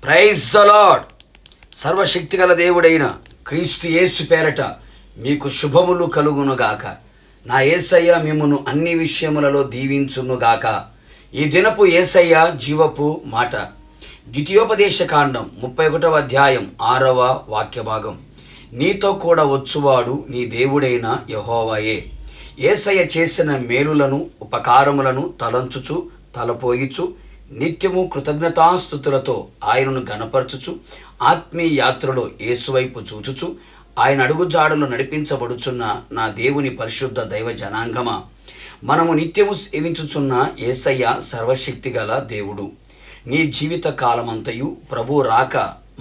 Praise the lord. సర్వశక్తిగల దేవుడైన క్రీస్తు యేసు పేరట మీకు శుభములు కలుగునుగాక. నా యేసయ్య మిమ్మును అన్ని విషయములలో దీవించునుగాక. ఈ దినపు యేసయ్య జీవపు మాట ద్వితీయోపదేశ కాండం 31వ అధ్యాయం 6వ వాక్య భాగం. నీతో కూడా వచ్చువాడు నీ దేవుడైన యెహోవాయే. యేసయ్య చేసిన మేలులను ఉపకారములను తలంచుచు తలపోయిచు నిత్యము కృతజ్ఞతాస్తుతులతో ఆయనను గణపరచుచు ఆత్మీయ యాత్రలో యేసువైపు చూచుచు ఆయన అడుగుజాడలు నడిపించబడుచున్న నా దేవుని పరిశుద్ధ దైవ జనాంగమా, మనము నిత్యము సేవించుచున్న యేసయ్య సర్వశక్తి గల దేవుడు. నీ జీవిత కాలమంతయు ప్రభు రాక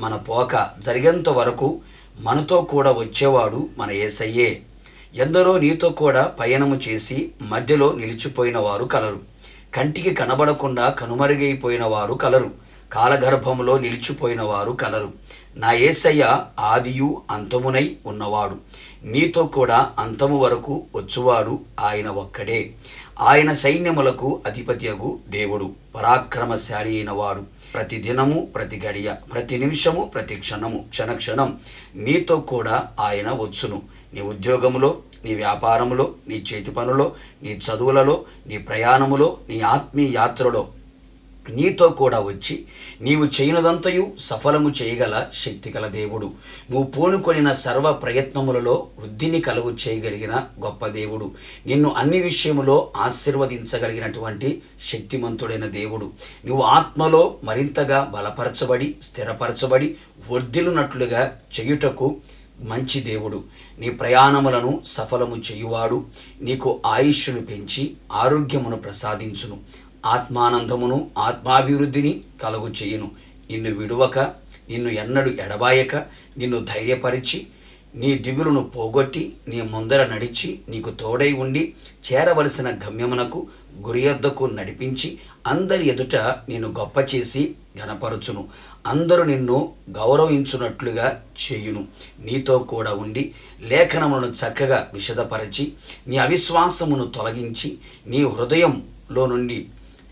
మన పోక జరిగేంత వరకు మనతో కూడా వచ్చేవాడు మన యేసయ్యే. ఎందరో నీతో కూడా పయనము చేసి మధ్యలో నిలిచిపోయిన వారు కలరు. కంటికి కనబడకుండా కనుమరుగైపోయిన వారు కలరు. కాలగర్భములో నిలిచిపోయిన వారు కలరు. నా యేసయ్య ఆదియు అంతమునై ఉన్నవాడు. నీతో కూడా అంతము వరకు వచ్చువాడు ఆయన ఒక్కడే. ఆయన సైన్యములకు అధిపత్యగు దేవుడు, పరాక్రమశాలి అయిన వాడు. ప్రతి దినము, ప్రతి గడియ, ప్రతి నిమిషము, ప్రతి క్షణము, క్షణక్షణం నీతో కూడా ఆయన వచ్చును. నీ ఉద్యోగములో, నీ వ్యాపారములో, నీ చేతి పనులో, నీ చదువులలో, నీ ప్రయాణములో, నీ ఆత్మీయ యాత్రలో నీతో కూడా వచ్చి నీవు చేయనదంతయు సఫలము చేయగల శక్తిగల దేవుడు. నువ్వు పూనుకొనిన సర్వ ప్రయత్నములలో వృద్ధిని కలుగు చేయగలిగిన గొప్ప దేవుడు. నిన్ను అన్ని విషయములో ఆశీర్వదించగలిగినటువంటి శక్తిమంతుడైన దేవుడు. నువ్వు ఆత్మలో మరింతగా బలపరచబడి స్థిరపరచబడి వర్ధిల్లునట్లుగా చేయుటకు మంచి దేవుడు. నీ ప్రయాణములను సఫలము చేయువాడు. నీకు ఆయుష్ను పెంచి ఆరోగ్యమును ప్రసాదించును. ఆత్మానందమును ఆత్మాభివృద్ధిని కలుగు చేయును. నిన్ను విడువక, నిన్ను ఎన్నడు ఎడబాయక, నిన్ను ధైర్యపరిచి, నీ దిగులును పోగొట్టి, నీ ముందర నడిచి, నీకు తోడై ఉండి చేరవలసిన గమ్యమునకు గురియొద్దకు నడిపించి, అందరి ఎదుట నిన్ను గొప్ప చేసి ఘనపరచును. అందరూ నిన్ను గౌరవించున్నట్లుగా చేయును. నీతో కూడా ఉండి లేఖనములను చక్కగా విశదపరచి, నీ అవిశ్వాసమును తొలగించి, నీ హృదయంలో నుండి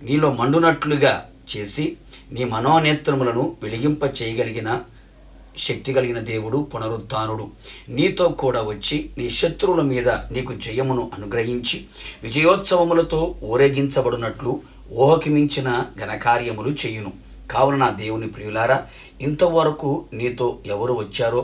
నీలో మండునట్లుగా చేసి, నీ మనోనేత్రములను వెలిగింప చేయగలిగిన శక్తి కలిగిన దేవుడు, పునరుత్థానుడు. నీతో కూడా వచ్చి నీ శత్రువుల మీద నీకు జయమును అనుగ్రహించి విజయోత్సవములతో ఊరేగించబడినట్లు ఊహకి మించిన ఘనకార్యములు చేయును. కావున నా దేవుని ప్రియులారా, ఇంతవరకు నీతో ఎవరు వచ్చారో,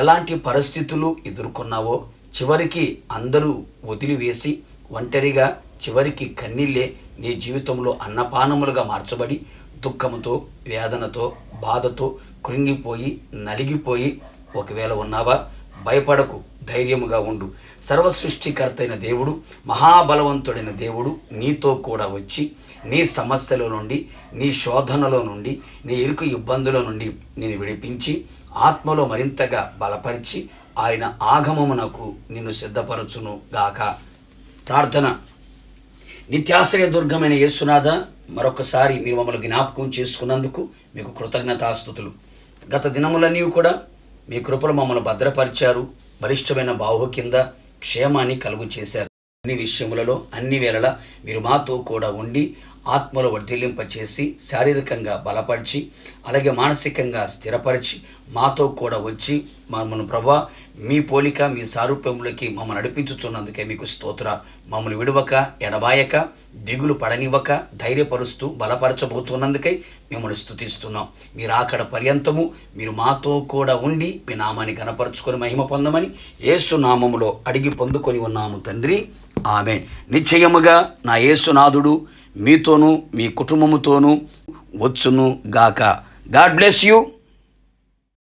ఎలాంటి పరిస్థితులు ఎదుర్కొన్నావో, చివరికి అందరూ వదిలివేసి ఒంటరిగా చివరికి కన్నీళ్ళే నీ జీవితంలో అన్నపానములుగా మార్చబడి దుఃఖముతో, వేదనతో, బాధతో కృంగిపోయి నలిగిపోయి ఒకవేళ ఉన్నావా, భయపడకు, ధైర్యముగా ఉండు. సర్వసృష్టికర్త అయిన దేవుడు, మహాబలవంతుడైన దేవుడు నీతో కూడా వచ్చి నీ సమస్యల నుండి, నీ శోధనలో నుండి, నీ ఇరుకు ఇబ్బందుల నుండి నేను విడిపించి ఆత్మలో మరింతగా బలపరిచి ఆయన ఆగమమునకు నిన్ను సిద్ధపరచును గాక. ప్రార్థన. నిత్యాశ్రయ దుర్గమైన యేసునాథ, మరొకసారి మీరు మమ్మల్ని జ్ఞాపకం చేసుకున్నందుకు మీకు కృతజ్ఞతాస్తుతులు. గత దినములన్నీ కూడా మీ కృపలు మమ్మల్ని భద్రపరిచారు. బలిష్టమైన బాహు కింద క్షేమాన్ని కలుగు చేశారు. అన్ని విషయములలో అన్ని వేళలా మీరు మాతో కూడా ఉండి ఆత్మలో వర్ధిల్లింపచేసి శారీరకంగా బలపరిచి అలాగే మానసికంగా స్థిరపరిచి మాతో కూడా వచ్చి మమ్మల్ని ప్రభా మీ పోలిక మీ సారూప్యములకి మమ్మల్ని నడిపించుచున్నందుకే మీకు స్తోత్ర. మమ్మల్ని విడవక ఎడబాయక దిగులు పడనివ్వక ధైర్యపరుస్తూ బలపరచబోతున్నందుకై మిమ్మల్ని స్తుతిస్తున్నాం. మీరు ఆకడ పర్యంతము మీరు మాతో కూడా ఉండి మీ నామాన్ని కనపరుచుకొని మహిమ పొందమని యేసు నామములో అడిగి పొందుకొని ఉన్నాము తండ్రి, ఆమేన్. నిశ్చయముగా నా యేసునాథుడు మీతోనూ మీ కుటుంబముతోనూ వచ్చును గాక. God bless you.